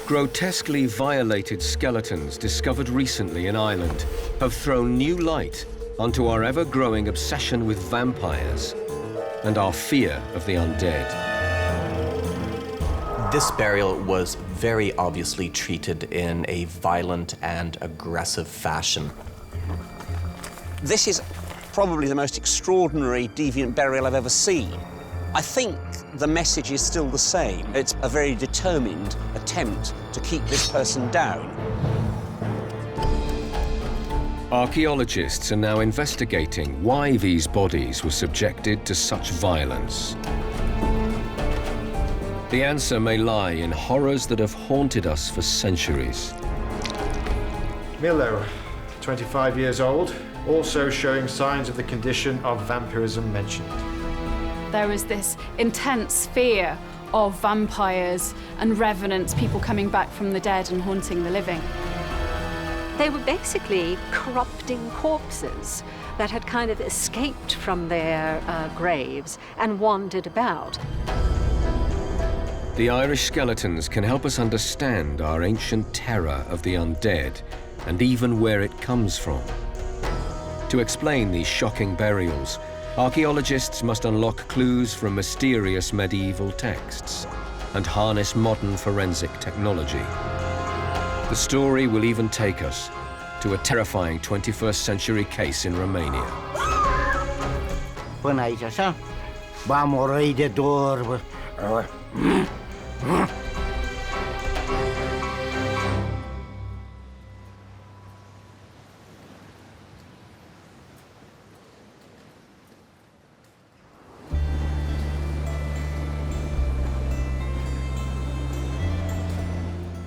Grotesquely violated skeletons discovered recently in Ireland have thrown new light onto our ever-growing obsession with vampires and our fear of the undead. This burial was very obviously treated in a violent and aggressive fashion. This is probably the most extraordinary deviant burial I've ever seen. I think the message is still the same. It's a very determined attempt to keep this person down. Archaeologists are now investigating why these bodies were subjected to such violence. The answer may lie in horrors that have haunted us for centuries. Milo, 25 years old, also showing signs of the condition of vampirism mentioned. There was this intense fear of vampires and revenants, people coming back from the dead and haunting the living. They were basically corrupting corpses that had kind of escaped from their graves and wandered about. The Irish skeletons can help us understand our ancient terror of the undead and even where it comes from. To explain these shocking burials, archaeologists must unlock clues from mysterious medieval texts and harness modern forensic technology. The story will even take us to a terrifying 21st century case in Romania.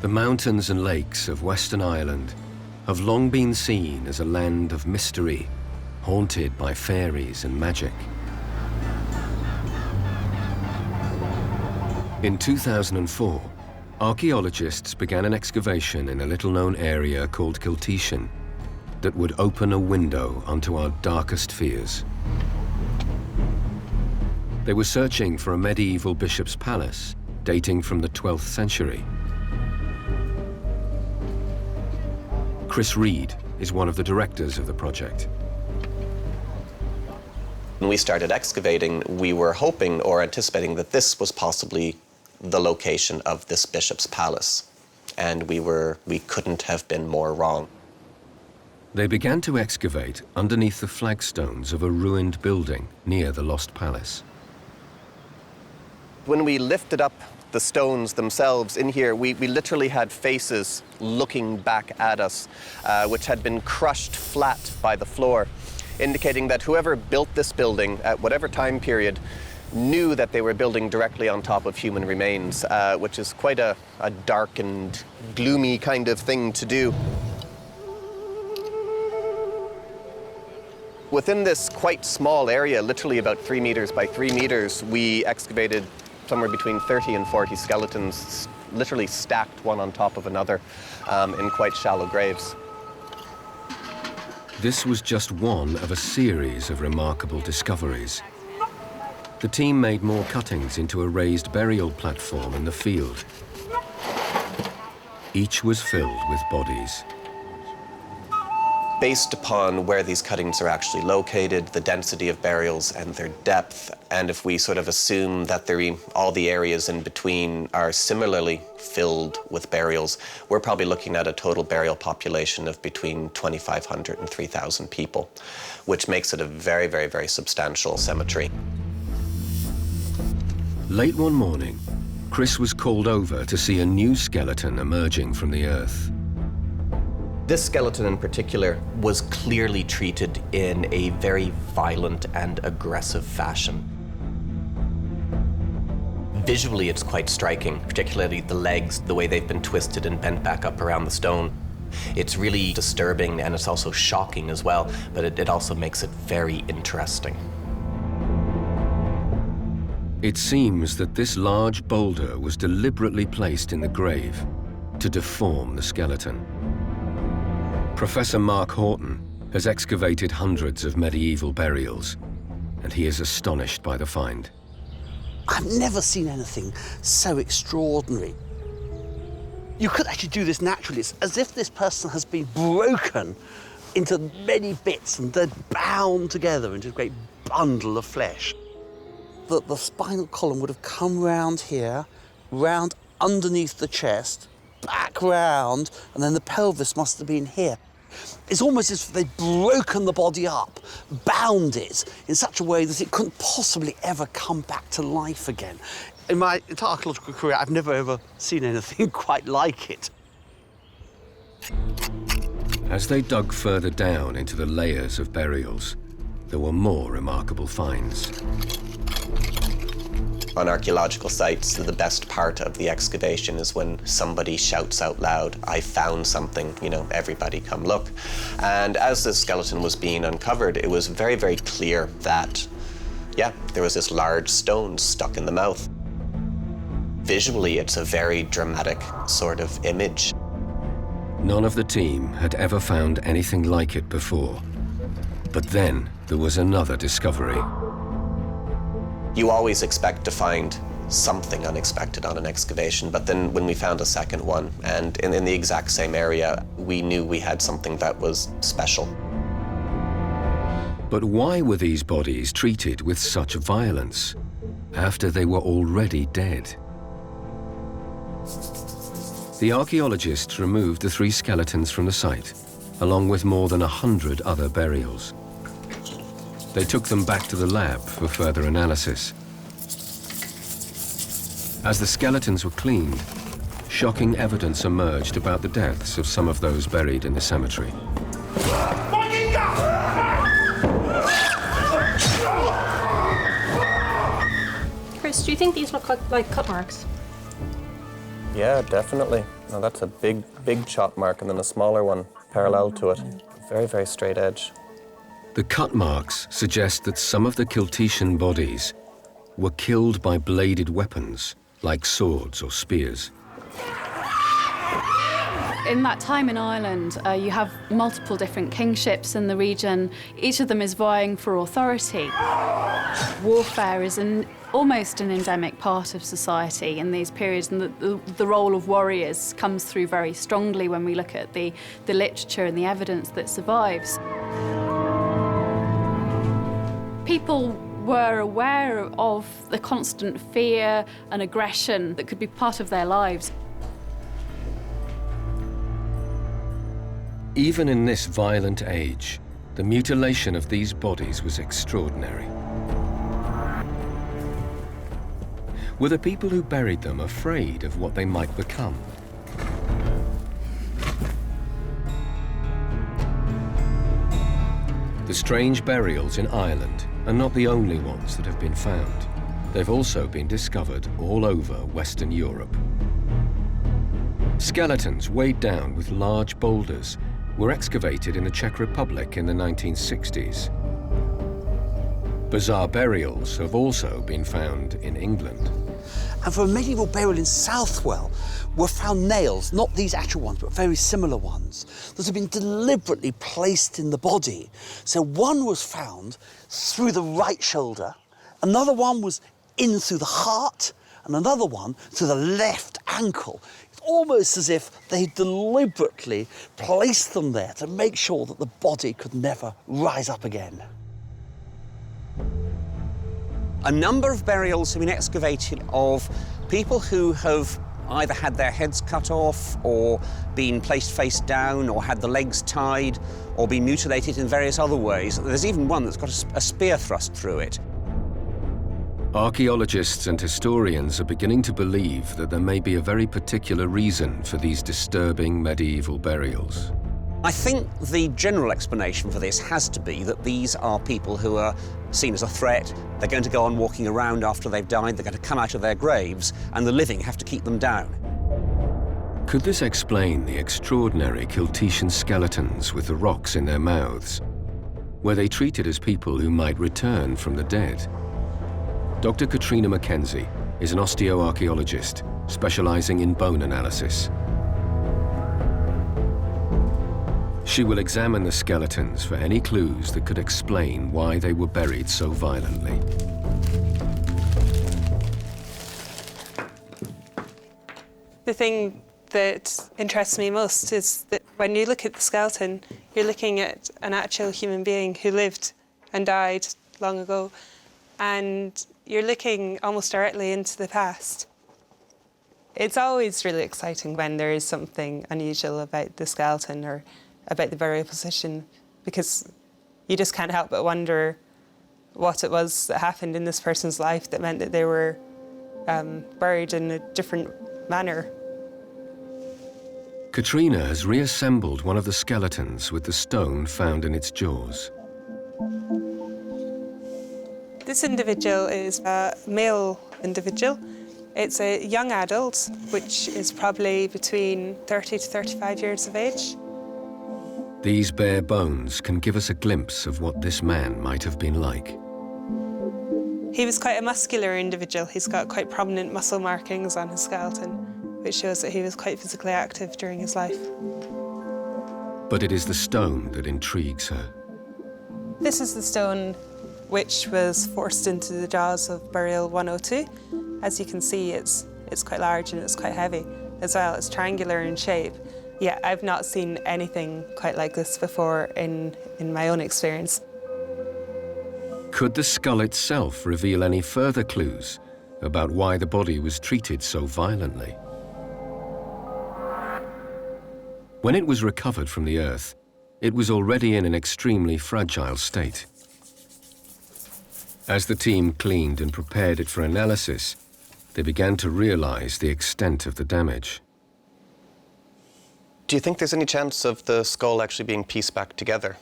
The mountains and lakes of Western Ireland have long been seen as a land of mystery, haunted by fairies and magic. In 2004, archaeologists began an excavation in a little-known area called Kilteashin that would open a window onto our darkest fears. They were searching for a medieval bishop's palace dating from the 12th century. Chris Reed is one of the directors of the project. When we started excavating, we were hoping or anticipating that this was possibly the location of this bishop's palace. And we couldn't have been more wrong. They began to excavate underneath the flagstones of a ruined building near the lost palace. When we lifted up the stones themselves in here, we literally had faces looking back at us, which had been crushed flat by the floor, indicating that whoever built this building at whatever time period knew that they were building directly on top of human remains, which is quite a dark and gloomy kind of thing to do. Within this quite small area, literally about 3 meters by 3 meters, we excavated somewhere between 30 and 40 skeletons, literally stacked one on top of another in quite shallow graves. This was just one of a series of remarkable discoveries. The team made more cuttings into a raised burial platform in the field. Each was filled with bodies. Based upon where these cuttings are actually located, the density of burials and their depth, and if we sort of assume that all the areas in between are similarly filled with burials, we're probably looking at a total burial population of between 2,500 and 3,000 people, which makes it a very, very, very substantial cemetery. Late one morning, Chris was called over to see a new skeleton emerging from the earth. This skeleton in particular was clearly treated in a very violent and aggressive fashion. Visually, it's quite striking, particularly the legs, the way they've been twisted and bent back up around the stone. It's really disturbing, and it's also shocking as well, but it also makes it very interesting. It seems that this large boulder was deliberately placed in the grave to deform the skeleton. Professor Mark Horton has excavated hundreds of medieval burials, and he is astonished by the find. I've never seen anything so extraordinary. You could actually do this naturally. It's as if this person has been broken into many bits and then bound together into a great bundle of flesh. The spinal column would have come round here, round underneath the chest, back round, and then the pelvis must have been here. It's almost as if they'd broken the body up, bound it in such a way that it couldn't possibly ever come back to life again. In my entire archaeological career, I've never ever seen anything quite like it. As they dug further down into the layers of burials, there were more remarkable finds. On archaeological sites, the best part of the excavation is when somebody shouts out loud, "I found something," you know, everybody come look. And as the skeleton was being uncovered, it was very, very clear that, yeah, there was this large stone stuck in the mouth. Visually, it's a very dramatic sort of image. None of the team had ever found anything like it before. But then there was another discovery. You always expect to find something unexpected on an excavation, but then when we found a second one, and in the exact same area, we knew we had something that was special. But why were these bodies treated with such violence after they were already dead? The archaeologists removed the 3 skeletons from the site, along with more than 100 other burials. They took them back to the lab for further analysis. As the skeletons were cleaned, shocking evidence emerged about the deaths of some of those buried in the cemetery. Chris, do you think these look like cut marks? Yeah, definitely. No, that's a big, big chop mark, and then a smaller one parallel to it. Very, very straight edge. The cut marks suggest that some of the Kiltetian bodies were killed by bladed weapons, like swords or spears. In that time in Ireland, you have multiple different kingships in the region. Each of them is vying for authority. Warfare is almost an endemic part of society in these periods, and the role of warriors comes through very strongly when we look at the literature and the evidence that survives. People were aware of the constant fear and aggression that could be part of their lives. Even in this violent age, the mutilation of these bodies was extraordinary. Were the people who buried them afraid of what they might become? The strange burials in Ireland are not the only ones that have been found. They've also been discovered all over Western Europe. Skeletons weighed down with large boulders were excavated in the Czech Republic in the 1960s. Bizarre burials have also been found in England. And for a medieval burial in Southwell were found nails, not these actual ones, but very similar ones, that had been deliberately placed in the body. So one was found through the right shoulder, another one was in through the heart, and another one through the left ankle. It's almost as if they deliberately placed them there to make sure that the body could never rise up again. A number of burials have been excavated of people who have either had their heads cut off or been placed face down or had the legs tied or been mutilated in various other ways. There's even one that's got a spear thrust through it. Archaeologists and historians are beginning to believe that there may be a very particular reason for these disturbing medieval burials. I think the general explanation for this has to be that these are people who are seen as a threat. They're going to go on walking around after they've died, they're going to come out of their graves, and the living have to keep them down. Could this explain the extraordinary Kiltetian skeletons with the rocks in their mouths? Were they treated as people who might return from the dead? Dr. Katrina Mackenzie is an osteoarchaeologist specializing in bone analysis. She will examine the skeletons for any clues that could explain why they were buried so violently. The thing that interests me most is that when you look at the skeleton, you're looking at an actual human being who lived and died long ago, and you're looking almost directly into the past. It's always really exciting when there is something unusual about the skeleton or about the burial position, because you just can't help but wonder what it was that happened in this person's life that meant that they were buried in a different manner. Katrina has reassembled one of the skeletons with the stone found in its jaws. This individual is a male individual. It's a young adult, which is probably between 30 to 35 years of age. These bare bones can give us a glimpse of what this man might have been like. He was quite a muscular individual. He's got quite prominent muscle markings on his skeleton, which shows that he was quite physically active during his life. But it is the stone that intrigues her. This is the stone which was forced into the jaws of burial 102. As you can see, it's quite large and it's quite heavy as well. It's triangular in shape. Yeah, I've not seen anything quite like this before in my own experience. Could the skull itself reveal any further clues about why the body was treated so violently? When it was recovered from the earth, it was already in an extremely fragile state. As the team cleaned and prepared it for analysis, they began to realize the extent of the damage. Do you think there's any chance of the skull actually being pieced back together?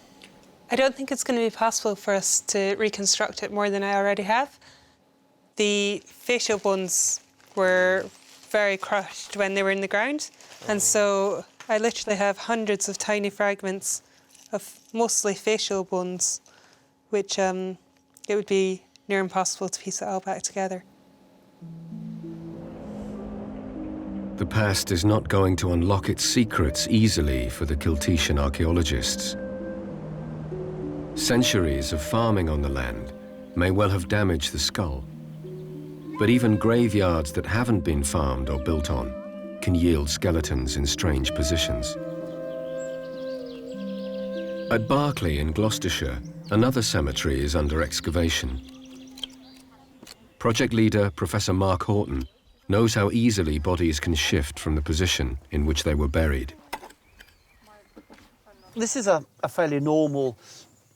I don't think it's going to be possible for us to reconstruct it more than I already have. The facial bones were very crushed when they were in the ground, and so I literally have hundreds of tiny fragments of mostly facial bones, which it would be near impossible to piece it all back together. The past is not going to unlock its secrets easily for the Kiltetian archaeologists. Centuries of farming on the land may well have damaged the skull, but even graveyards that haven't been farmed or built on can yield skeletons in strange positions. At Berkeley in Gloucestershire, another cemetery is under excavation. Project leader Professor Mark Horton knows how easily bodies can shift from the position in which they were buried. This is a fairly normal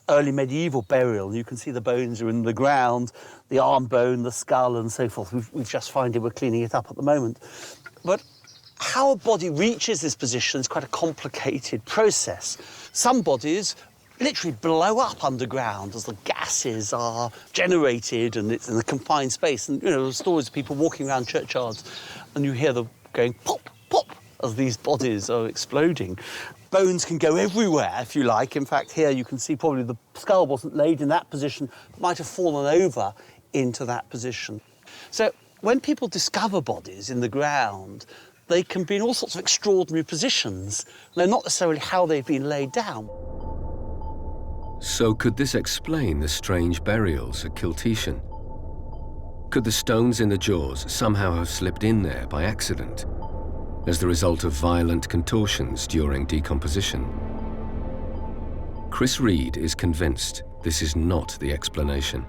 early medieval burial. You can see the bones are in the ground, the arm bone, the skull and so forth. We've just found it, we're cleaning it up at the moment. But how a body reaches this position is quite a complicated process. Some bodies literally blow up underground as the gases are generated and it's in a confined space. And, you know, there's stories of people walking around churchyards and you hear them going pop, pop, as these bodies are exploding. Bones can go everywhere, if you like. In fact, here you can see probably the skull wasn't laid in that position, but might have fallen over into that position. So when people discover bodies in the ground, they can be in all sorts of extraordinary positions. They're not necessarily how they've been laid down. So could this explain the strange burials at Kiltetian? Could the stones in the jaws somehow have slipped in there by accident, as the result of violent contortions during decomposition? Chris Reed is convinced this is not the explanation.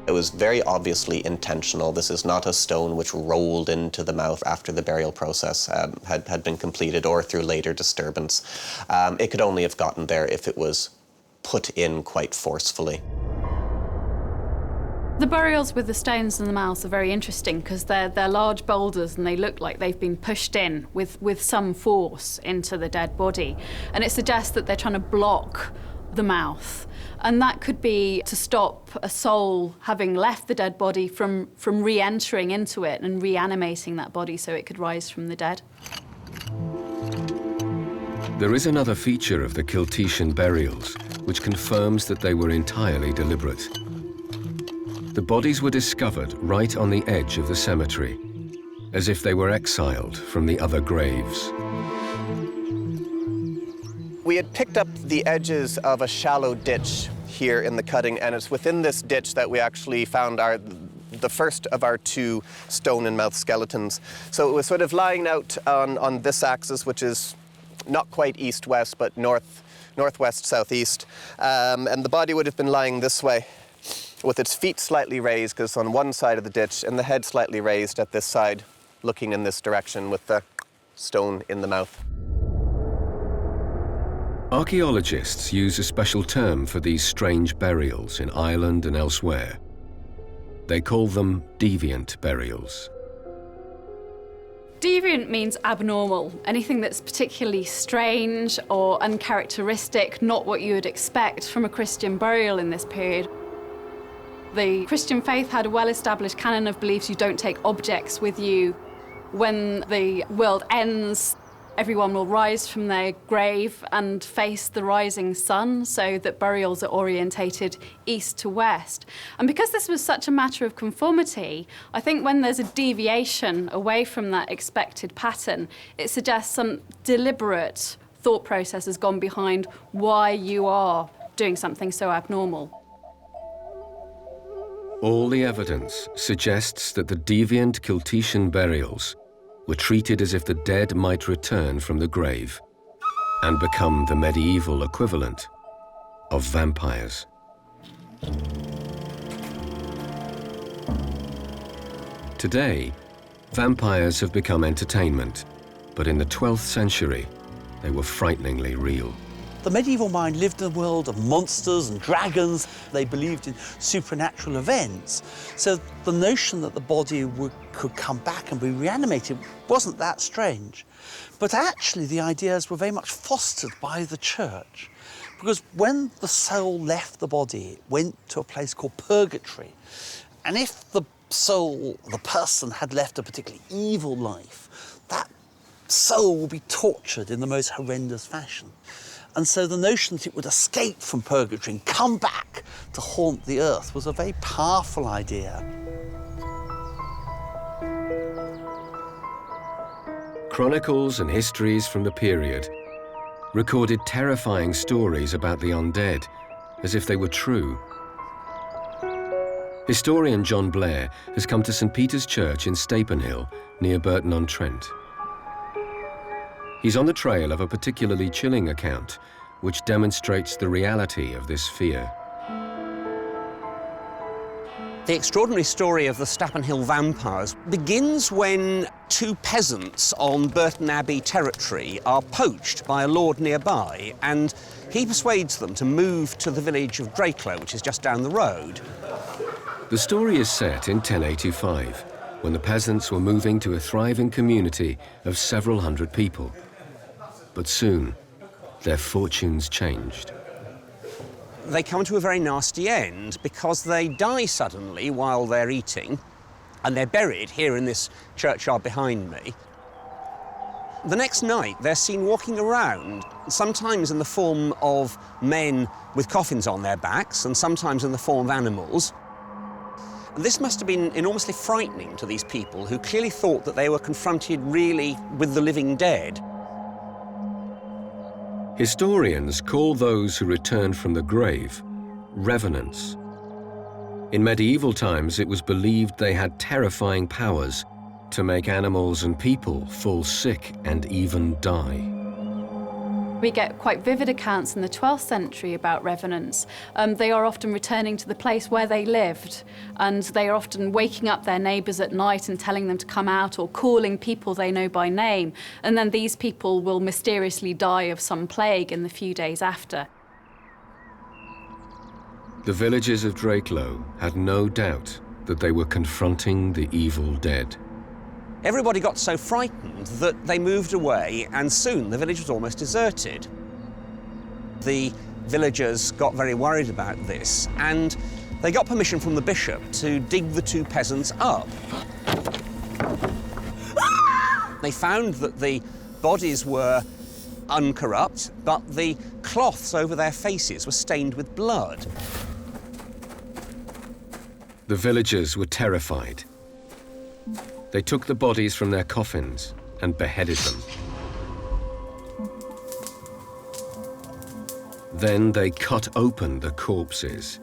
It was very obviously intentional. This is not a stone which rolled into the mouth after the burial process had been completed or through later disturbance. It could only have gotten there if it was put in quite forcefully. The burials with the stones in the mouth are very interesting because they're large boulders and they look like they've been pushed in with some force into the dead body. And it suggests that they're trying to block the mouth. And that could be to stop a soul having left the dead body from re-entering into it and reanimating that body so it could rise from the dead. There is another feature of the Kiltetian burials which confirms that they were entirely deliberate. The bodies were discovered right on the edge of the cemetery, as if they were exiled from the other graves. We had picked up the edges of a shallow ditch here in the cutting, and it's within this ditch that we actually found the first of our two stone and mouth skeletons. So it was sort of lying out on this axis, which is not quite east-west, but northwest-southeast. And the body would have been lying this way, with its feet slightly raised, because on one side of the ditch, and the head slightly raised at this side, looking in this direction with the stone in the mouth. Archaeologists use a special term for these strange burials in Ireland and elsewhere. They call them deviant burials. Deviant means abnormal, anything that's particularly strange or uncharacteristic, not what you would expect from a Christian burial in this period. The Christian faith had a well-established canon of beliefs. You don't take objects with you. When the world ends, everyone will rise from their grave and face the rising sun, so that burials are orientated east to west. And because this was such a matter of conformity, I think when there's a deviation away from that expected pattern, it suggests some deliberate thought process has gone behind why you are doing something so abnormal. All the evidence suggests that the deviant Celtician burials were treated as if the dead might return from the grave and become the medieval equivalent of vampires. Today, vampires have become entertainment, but in the 12th century, they were frighteningly real. The medieval mind lived in a world of monsters and dragons. They believed in supernatural events. So the notion that the body could come back and be reanimated wasn't that strange. But actually, the ideas were very much fostered by the church. Because when the soul left the body, it went to a place called purgatory. And if the soul, the person, had left a particularly evil life, that soul would be tortured in the most horrendous fashion. And so the notion that it would escape from purgatory and come back to haunt the earth was a very powerful idea. Chronicles and histories from the period recorded terrifying stories about the undead, as if they were true. Historian John Blair has come to St. Peter's Church in Stapan, near Burton-on-Trent. He's on the trail of a particularly chilling account, which demonstrates the reality of this fear. The extraordinary story of the Stapan Hill vampires begins when two peasants on Burton Abbey territory are poached by a lord nearby, and he persuades them to move to the village of Dracula, which is just down the road. The story is set in 1085, when the peasants were moving to a thriving community of several hundred people. But soon, their fortunes changed. They come to a very nasty end because they die suddenly while they're eating, and they're buried here in this churchyard behind me. The next night, they're seen walking around, sometimes in the form of men with coffins on their backs, and sometimes in the form of animals. And this must have been enormously frightening to these people, who clearly thought that they were confronted really with the living dead. Historians call those who return from the grave revenants. In medieval times, it was believed they had terrifying powers to make animals and people fall sick and even die. We get quite vivid accounts in the 12th century about revenants. They are often returning to the place where they lived, and they are often waking up their neighbours at night and telling them to come out, or calling people they know by name. And then these people will mysteriously die of some plague in the few days after. The villagers of Dracula had no doubt that they were confronting the evil dead. Everybody got so frightened that they moved away, and soon the village was almost deserted. The villagers got very worried about this, and they got permission from the bishop to dig the two peasants up. They found that the bodies were uncorrupt, but the cloths over their faces were stained with blood. The villagers were terrified. They took the bodies from their coffins and beheaded them. Then they cut open the corpses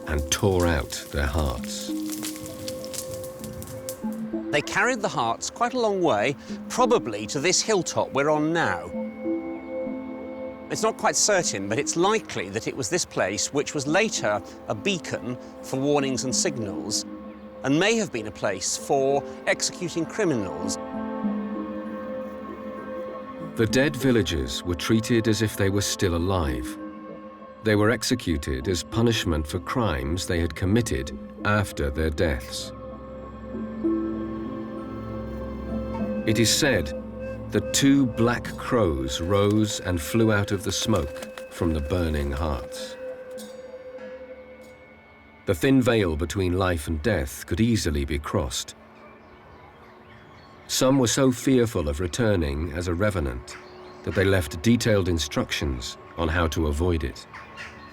and tore out their hearts. They carried the hearts quite a long way, probably to this hilltop we're on now. It's not quite certain, but it's likely that it was this place which was later a beacon for warnings and signals, and may have been a place for executing criminals. The dead villagers were treated as if they were still alive. They were executed as punishment for crimes they had committed after their deaths. It is said that 2 black crows rose and flew out of the smoke from the burning hearts. The thin veil between life and death could easily be crossed. Some were so fearful of returning as a revenant that they left detailed instructions on how to avoid it.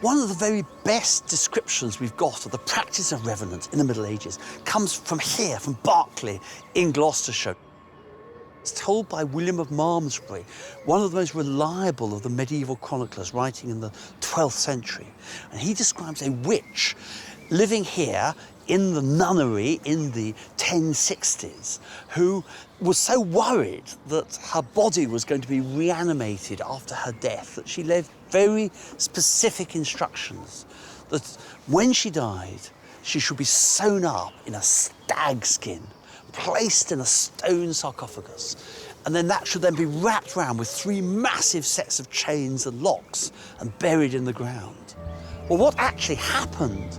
One of the very best descriptions we've got of the practice of revenants in the Middle Ages comes from here, from Berkeley in Gloucestershire. It's told by William of Malmesbury, one of the most reliable of the medieval chroniclers writing in the 12th century. And he describes a witch living here in the nunnery in the 1060s, who was so worried that her body was going to be reanimated after her death that she gave very specific instructions that when she died, she should be sewn up in a stag skin, placed in a stone sarcophagus, and then that should then be wrapped around with 3 massive sets of chains and locks and buried in the ground. Well, what actually happened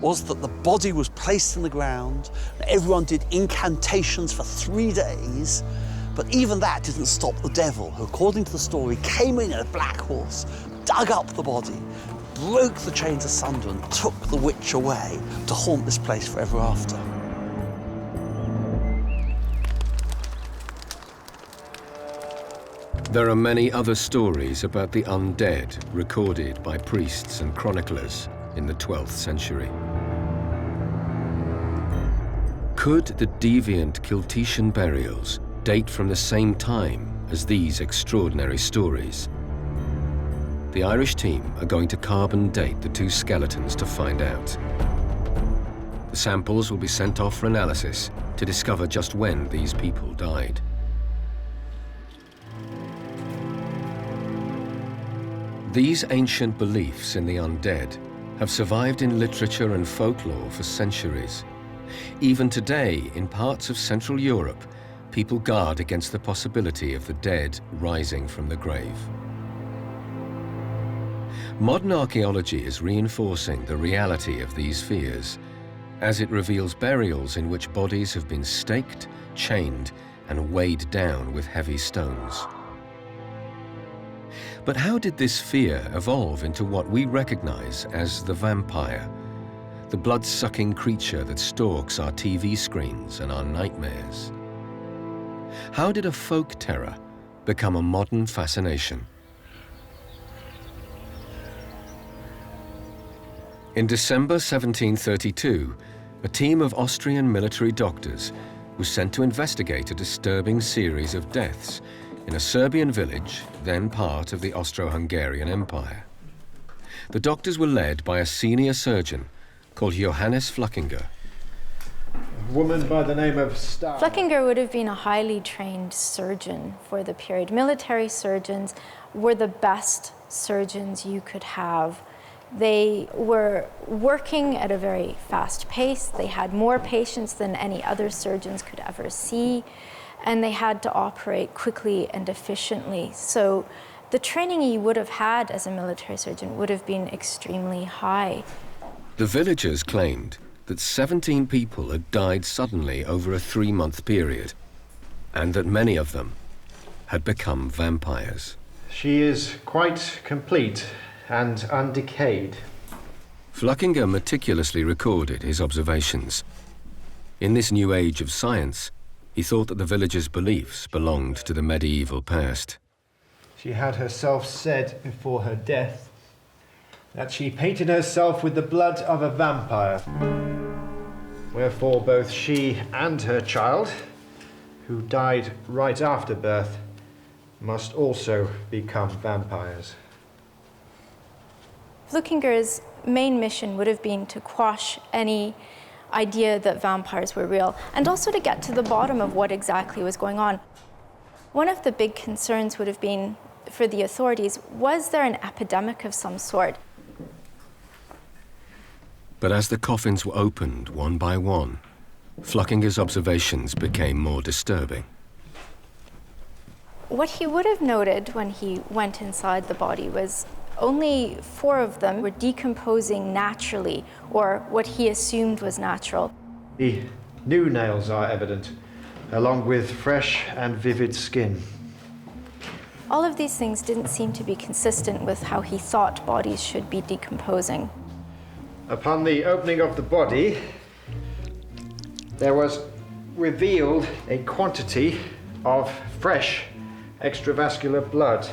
was that the body was placed in the ground, and everyone did incantations for 3 days, but even that didn't stop the devil, who, according to the story, came in a black horse, dug up the body, broke the chains asunder and took the witch away to haunt this place forever after. There are many other stories about the undead recorded by priests and chroniclers in the 12th century. Could the deviant Kiltetian burials date from the same time as these extraordinary stories? The Irish team are going to carbon date the 2 skeletons to find out. The samples will be sent off for analysis to discover just when these people died. These ancient beliefs in the undead have survived in literature and folklore for centuries. Even today, in parts of Central Europe, people guard against the possibility of the dead rising from the grave. Modern archaeology is reinforcing the reality of these fears, as it reveals burials in which bodies have been staked, chained, and weighed down with heavy stones. But how did this fear evolve into what we recognize as the vampire, the blood-sucking creature that stalks our TV screens and our nightmares? How did a folk terror become a modern fascination? In December 1732, a team of Austrian military doctors was sent to investigate a disturbing series of deaths in a Serbian village, then part of the Austro-Hungarian Empire. The doctors were led by a senior surgeon called Johannes Fluckinger. A woman by the name of Stapan. Fluckinger would have been a highly trained surgeon for the period. Military surgeons were the best surgeons you could have. They were working at a very fast pace. They had more patients than any other surgeons could ever see, and they had to operate quickly and efficiently. So the training you would have had as a military surgeon would have been extremely high. The villagers claimed that 17 people had died suddenly over a 3-month period, and that many of them had become vampires. She is quite complete and undecayed. Fluckinger meticulously recorded his observations. In this new age of science, he thought that the villagers' beliefs belonged to the medieval past. She had herself said before her death that she painted herself with the blood of a vampire. Wherefore both she and her child, who died right after birth, must also become vampires. Fluckinger's main mission would have been to quash any idea that vampires were real, and also to get to the bottom of what exactly was going on. One of the big concerns would have been, for the authorities, was there an epidemic of some sort? But as the coffins were opened one by one, Flückinger's observations became more disturbing. What he would have noted when he went inside the body was only 4 of them were decomposing naturally, or what he assumed was natural. The new nails are evident, along with fresh and vivid skin. All of these things didn't seem to be consistent with how he thought bodies should be decomposing. Upon the opening of the body, there was revealed a quantity of fresh extravascular blood.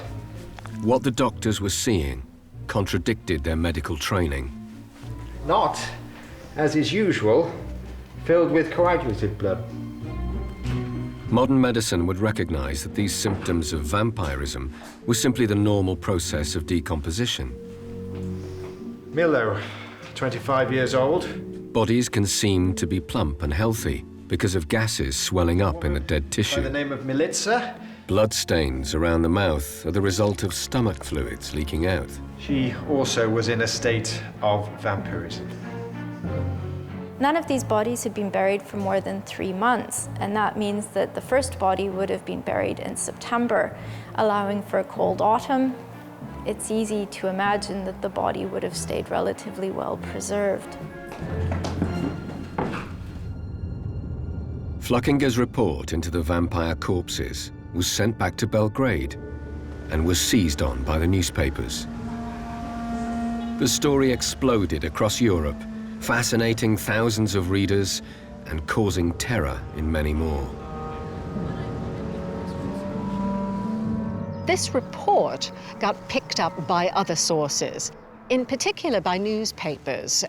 What the doctors were seeing contradicted their medical training. Not, as is usual, filled with coagulated blood. Modern medicine would recognize that these symptoms of vampirism were simply the normal process of decomposition. Milo, 25 years old. Bodies can seem to be plump and healthy because of gases swelling up in the dead tissue. By the name of Militsa. Bloodstains around the mouth are the result of stomach fluids leaking out. She also was in a state of vampirism. None of these bodies had been buried for more than 3 months, and that means that the first body would have been buried in September, allowing for a cold autumn. It's easy to imagine that the body would have stayed relatively well preserved. Flückinger's report into the vampire corpses was sent back to Belgrade and was seized on by the newspapers. The story exploded across Europe, fascinating thousands of readers and causing terror in many more. This report got picked up by other sources, in particular by newspapers,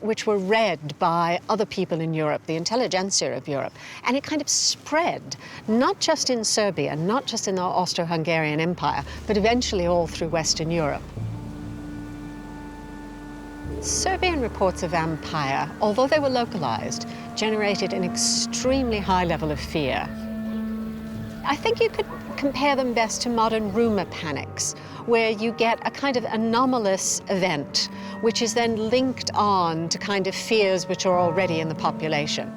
which were read by other people in Europe, the intelligentsia of Europe. And it kind of spread, not just in Serbia, not just in the Austro-Hungarian Empire, but eventually all through Western Europe. Serbian reports of vampire, although they were localized, generated an extremely high level of fear. I think you could compare them best to modern rumor panics, where you get a kind of anomalous event, which is then linked on to kind of fears which are already in the population.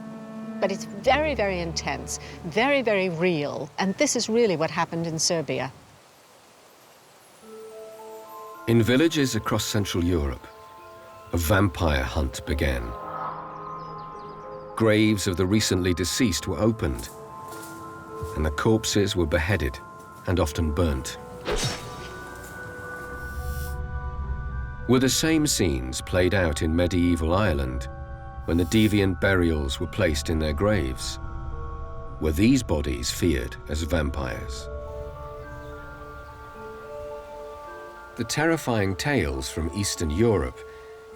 But it's very, very intense, very, very real, and this is really what happened in Serbia. In villages across Central Europe, a vampire hunt began. Graves of the recently deceased were opened, and the corpses were beheaded and often burnt. Were the same scenes played out in medieval Ireland when the Deviant Burials were placed in their graves? Were these bodies feared as vampires? The terrifying tales from Eastern Europe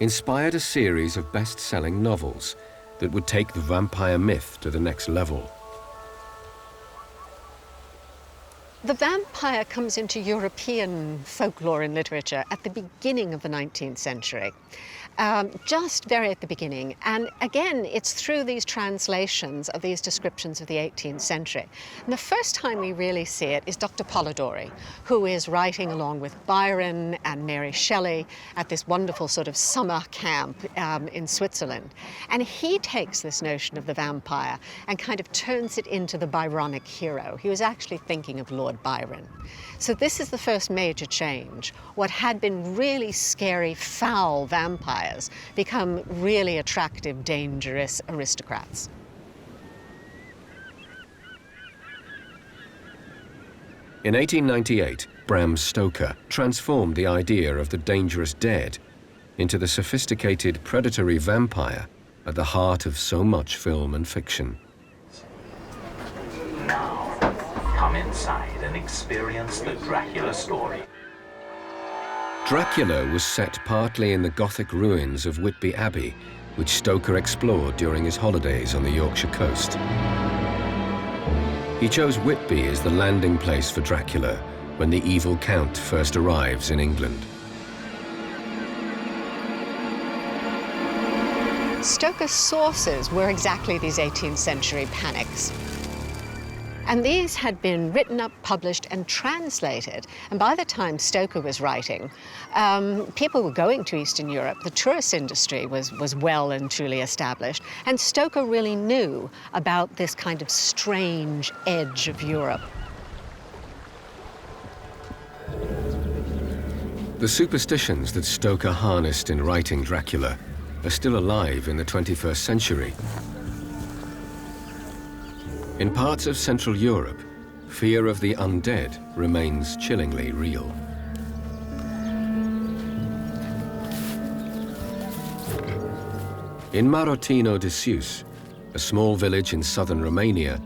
inspired a series of best-selling novels that would take the vampire myth to the next level. The vampire comes into European folklore and literature at the beginning of the 19th century, just very at the beginning. And again, it's through these translations of these descriptions of the 18th century. And the first time we really see it is Dr. Polidori, who is writing along with Byron and Mary Shelley at this wonderful sort of summer camp in Switzerland. And he takes this notion of the vampire and kind of turns it into the Byronic hero. He was actually thinking of Lord Byron. So this is the first major change. What had been really scary, foul vampires become really attractive, dangerous aristocrats. In 1898, Bram Stoker transformed the idea of the dangerous dead into the sophisticated predatory vampire at the heart of so much film and fiction. Now, come inside and experience the Dracula story. Dracula was set partly in the Gothic ruins of Whitby Abbey, which Stoker explored during his holidays on the Yorkshire coast. He chose Whitby as the landing place for Dracula when the evil count first arrives in England. Stoker's sources were exactly these 18th century panics. And these had been written up, published, and translated. And by the time Stoker was writing, people were going to Eastern Europe. The tourist industry was well and truly established. And Stoker really knew about this kind of strange edge of Europe. The superstitions that Stoker harnessed in writing Dracula are still alive in the 21st century. In parts of Central Europe, fear of the undead remains chillingly real. In Marotino de Sus, a small village in southern Romania,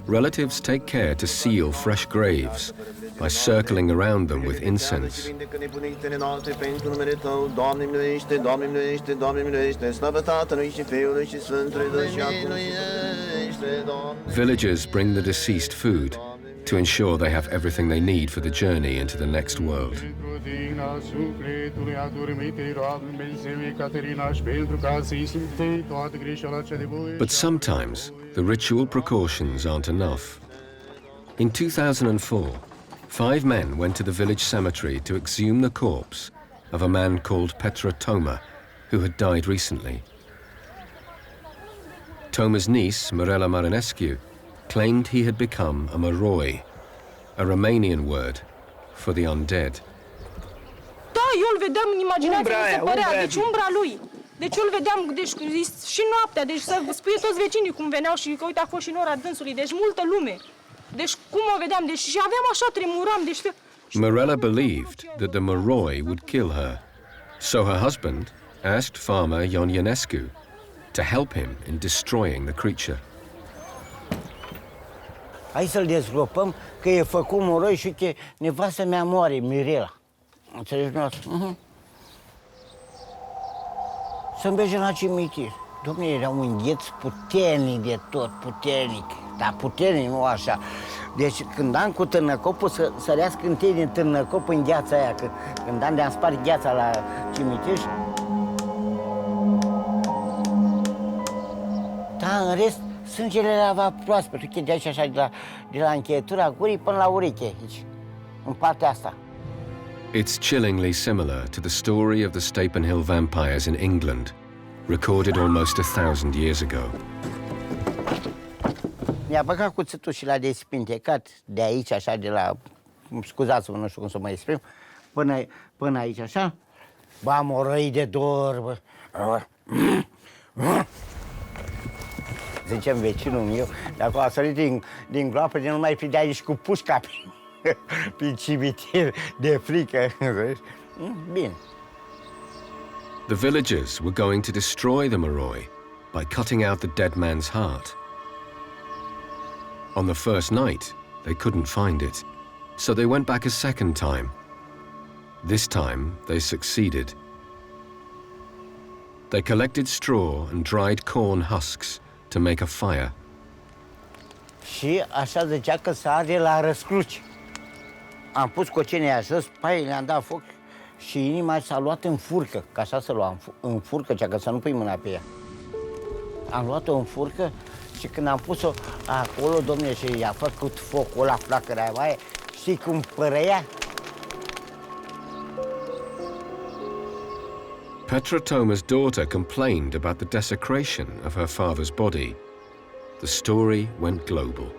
relatives take care to seal fresh graves by circling around them with incense. Villagers bring the deceased food to ensure they have everything they need for the journey into the next world. But sometimes the ritual precautions aren't enough. In 2004, 5 men went to the village cemetery to exhume the corpse of a man called Petre Toma, who had died recently. Toma's niece, Mirela Marinescu, claimed he had become a moroi, a Romanian word for the undead. Da, eu îl vedeam în imaginație, mi se părea, deci umbra lui. Deci eu îl vedeam, deci și noaptea, deci să spui toți vecinii cum veneau și că uite a fost și nora dânsului, deci multă lume. Deci cum o vedeam, deci și aveam așa, tremuram, deci... Mirela believed that the moroi would kill her, so her husband asked farmer Ion Ionescu to help him in destroying the creature. Hai să-l dezgropăm, că e făcut moroi și uite, nevastă mea moare, Mirela. Înțelegi noastră? Să mergem la cimitir. Dom'le, era un gheț puternic de tot, puternic. Dar puternic, nu așa. Deci când am cu târnăcopul, să sărească întâi din târnăcop în gheața aia. Când am de-am spart gheața la cimitir. Da, în rest, sângele era proaspăt. Uite, de aici așa, de la încheietura gurii până la ureche, aici, în partea asta. It's chillingly similar to the story of the Stapan Hill vampires in England, recorded almost 1,000 years ago. Mi-a băgat cuțitul și l-a despintecat de aici, așa, de la... Scuzați-mă, nu știu cum să mă exprim, până aici, așa. Ba, morăi de dor, bă. Zicem vecinul meu, dacă a sărit din groapă, de nu mai prindea nici cu pușca prin cimitir de frică. Bine. The villagers were going to destroy the moroi by cutting out the dead man's heart. On the first night, they couldn't find it, so they went back a second time. This time, they succeeded. They collected straw and dried corn husks to make a fire. Și așa zicea că se arde la răscruci. Am pus cocinea jos, pai, le-am dat foc și inima s-a luat în furcă, că așa se lua, în furcă, cea că să nu pui mâna pe ea. Am luat-o în furcă și când am pus-o acolo, domne, și i-a făcut focul ăla, flacăra aia, știi cum părăia? Petra Toma's daughter complained about the desecration of her father's body. The story went global.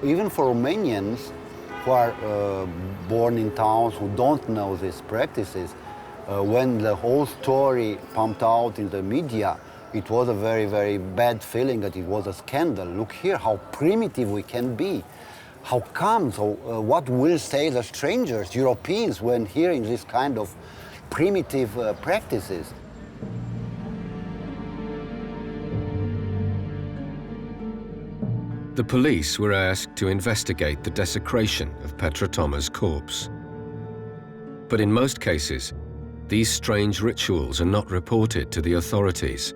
Even for Romanians who are born in towns who don't know these practices, when the whole story pumped out in the media, it was a very, very bad feeling that it was a scandal. Look here how primitive we can be. How come? So what will say the strangers, Europeans, when hearing this kind of primitive practices? The police were asked to investigate the desecration of Petra Toma's corpse. But in most cases, these strange rituals are not reported to the authorities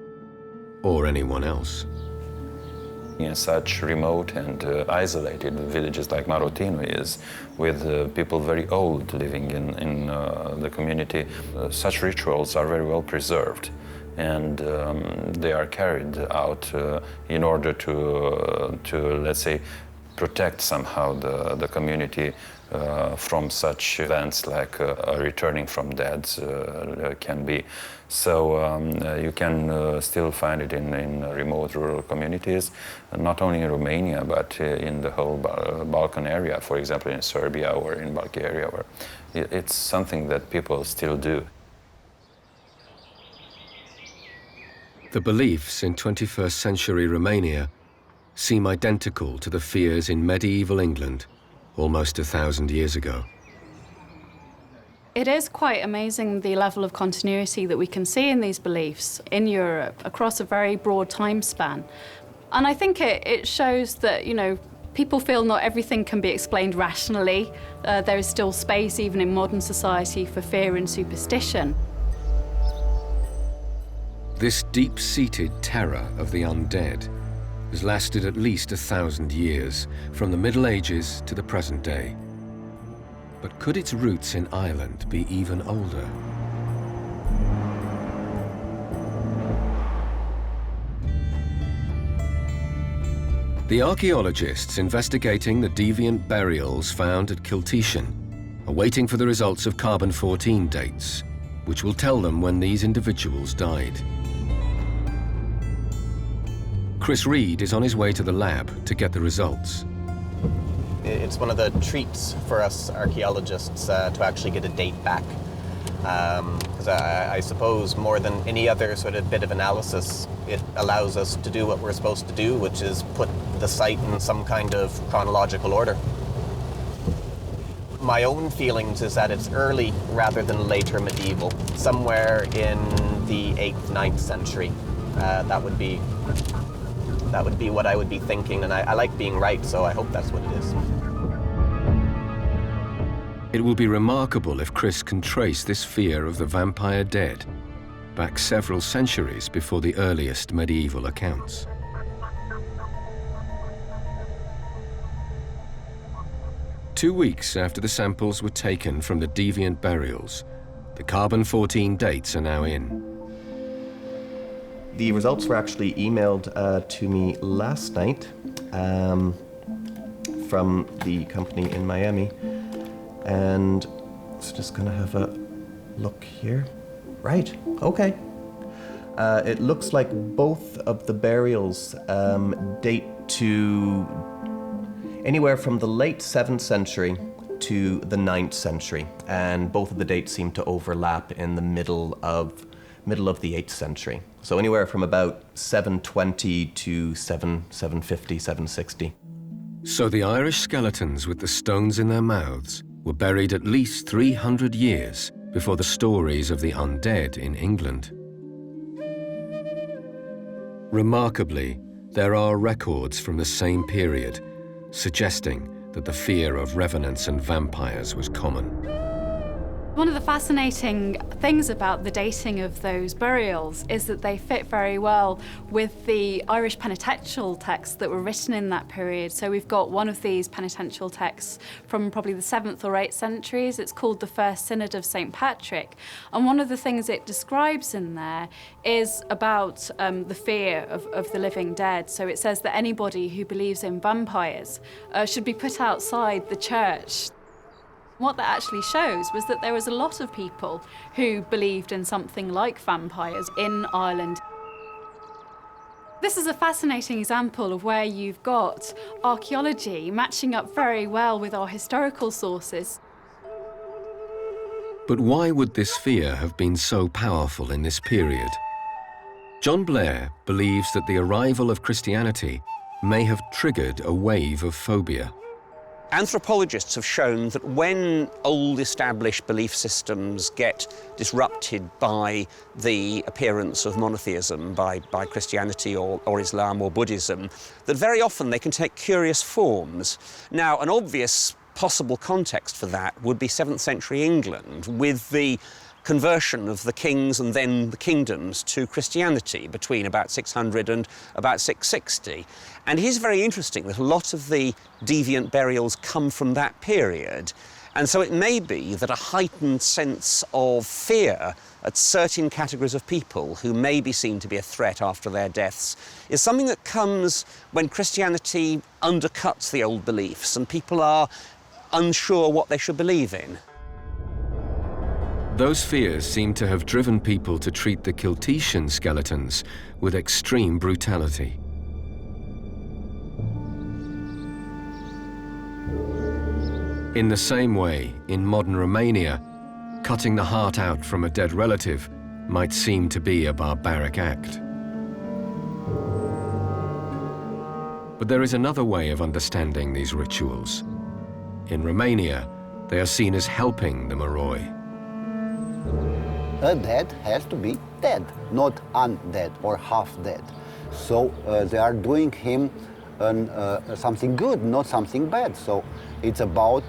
or anyone else. in such remote and isolated villages like Marotino is, with people very old living in the community. Such rituals are very well preserved, and they are carried out in order to let's say, protect somehow the community from such events like returning from dead can be. So you can still find it in remote rural communities, not only in Romania, but in the whole Balkan area, for example, in Serbia or in Bulgaria, where it's something that people still do. The beliefs in 21st century Romania seem identical to the fears in medieval England almost 1,000 years ago. It is quite amazing the level of continuity that we can see in these beliefs in Europe across a very broad time span. And I think it shows that, you know, people feel not everything can be explained rationally. There is still space, even in modern society, for fear and superstition. This deep-seated terror of the undead has lasted at least 1,000 years, from the Middle Ages to the present day. But could its roots in Ireland be even older? The archaeologists investigating the Deviant Burials found at Kilteashen are waiting for the results of carbon-14 dates, which will tell them when these individuals died. Chris Reed is on his way to the lab to get the results. It's one of the treats for us archaeologists to actually get a date back. Because I suppose more than any other sort of bit of analysis, it allows us to do what we're supposed to do, which is put the site in some kind of chronological order. My own feelings is that it's early rather than later medieval, somewhere in the 8th, 9th century. That would be what I would be thinking, and I like being right, so I hope that's what it is. It will be remarkable if Chris can trace this fear of the vampire dead back several centuries before the earliest medieval accounts. Two weeks after the samples were taken from the Deviant Burials, the carbon-14 dates are now in. The results were actually emailed to me last night from the company in Miami. And it's just gonna have a look here. Right, okay. It looks like both of the burials date to anywhere from the late 7th century to the 9th century. And both of the dates seem to overlap in the middle of the 8th century. So anywhere from about 720 to 750, 760. So the Irish skeletons with the stones in their mouths were buried at least 300 years before the stories of the undead in England. Remarkably, there are records from the same period suggesting that the fear of revenants and vampires was common. One of the fascinating things about the dating of those burials is that they fit very well with the Irish penitential texts that were written in that period. So we've got one of these penitential texts from probably the 7th or 8th centuries. It's called the First Synod of St. Patrick. And one of the things it describes in there is about the fear of the living dead. So it says that anybody who believes in vampires should be put outside the church. What that actually shows was that there was a lot of people who believed in something like vampires in Ireland. This is a fascinating example of where you've got archaeology matching up very well with our historical sources. But why would this fear have been so powerful in this period? John Blair believes that the arrival of Christianity may have triggered a wave of phobia. Anthropologists have shown that when old established belief systems get disrupted by the appearance of monotheism, by Christianity or Islam or Buddhism, that very often they can take curious forms. Now, an obvious possible context for that would be 7th century England, with the conversion of the kings and then the kingdoms to Christianity between about 600 and about 660. And it is very interesting that a lot of the deviant burials come from that period. And so it may be that a heightened sense of fear at certain categories of people who may be seen to be a threat after their deaths is something that comes when Christianity undercuts the old beliefs and people are unsure what they should believe in. Those fears seem to have driven people to treat the Keltician skeletons with extreme brutality. In the same way, in modern Romania, cutting the heart out from a dead relative might seem to be a barbaric act. But there is another way of understanding these rituals. In Romania, they are seen as helping the Moroi. A dead has to be dead, not undead or half dead. So they are doing him something good, not something bad. So it's about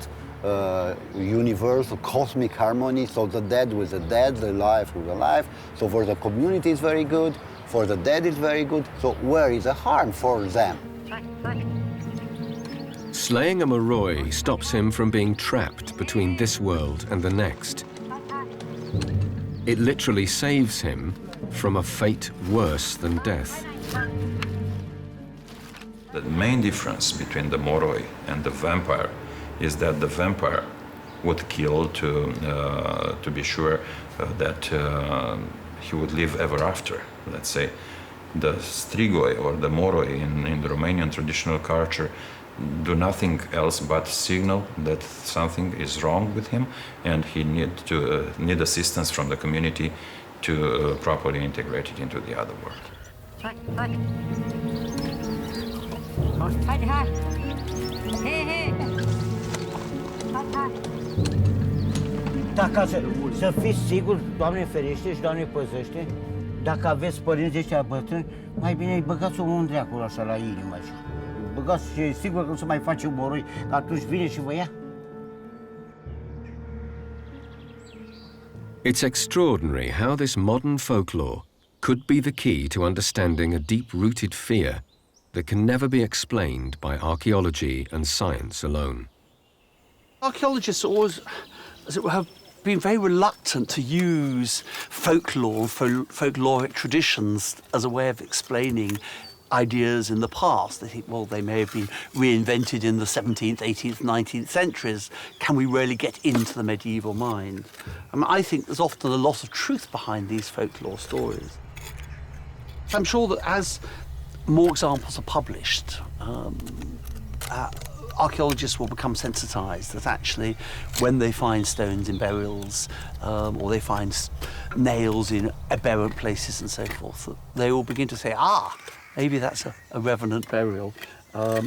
universal cosmic harmony. So the dead with the dead, the alive with the alive. So for the community it's very good, for the dead it's very good. So where is the harm for them? Slaying a Moroi stops him from being trapped between this world and the next. It literally saves him from a fate worse than death. The main difference between the Moroi and the vampire is that the vampire would kill to be sure that he would live ever after, let's say. The strigoi or the Moroi in the Romanian traditional culture do nothing else but signal that something is wrong with him and he need assistance from the community to properly integrate it into the other world. Dacă să fiți siguri, Doamne ferește și Doamne păzește, dacă aveți părinți ăștia bătrâni, mai bine îi băgați omul acolo așa la inimă. Băgați și e sigur că nu se mai face Moroi, că atunci vine și vă ia. It's extraordinary how this modern folklore could be the key to understanding a deep-rooted fear that can never be explained by archaeology and science alone. Archaeologists always, as it were, have been very reluctant to use folklore, folkloric traditions as a way of explaining ideas in the past. They think, well, they may have been reinvented in the 17th, 18th, 19th centuries. Can we really get into the medieval mind? I mean, I think there's often a lot of truth behind these folklore stories. I'm sure that as more examples are published, archaeologists will become sensitized that actually when they find stones in burials or they find nails in aberrant places and so forth, they will begin to say, maybe that's a revenant burial,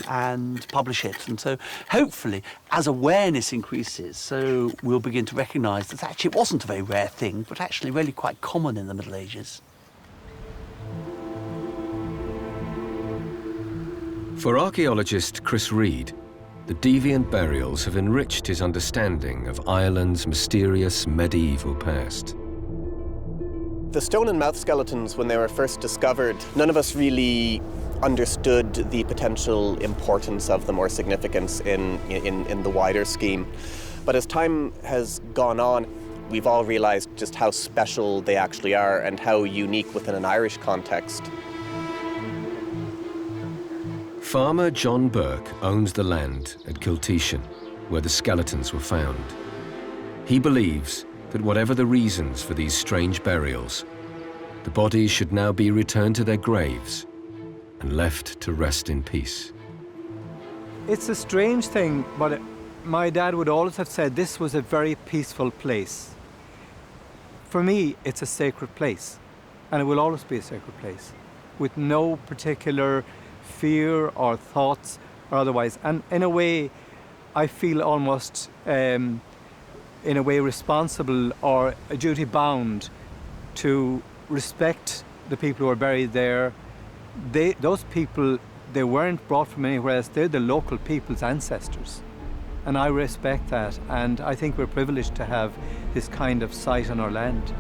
and publish it. And so hopefully, as awareness increases, so we'll begin to recognize that actually it wasn't a very rare thing, but actually really quite common in the Middle Ages. For archaeologist Chris Reed, the Deviant Burials have enriched his understanding of Ireland's mysterious medieval past. The stone and mouth skeletons, when they were first discovered, none of us really understood the potential importance of them or significance in the wider scheme. But as time has gone on, we've all realized just how special they actually are and how unique within an Irish context. Farmer John Burke owns the land at Keltician, where the skeletons were found. He believes that whatever the reasons for these strange burials, the bodies should now be returned to their graves and left to rest in peace. It's a strange thing, but my dad would always have said this was a very peaceful place. For me, it's a sacred place, and it will always be a sacred place, with no particular fear or thoughts or otherwise. And in a way, I feel almost in a way responsible or a duty bound to respect the people who are buried there. Those people, they weren't brought from anywhere else. They're the local people's ancestors. And I respect that, and I think we're privileged to have this kind of site on our land.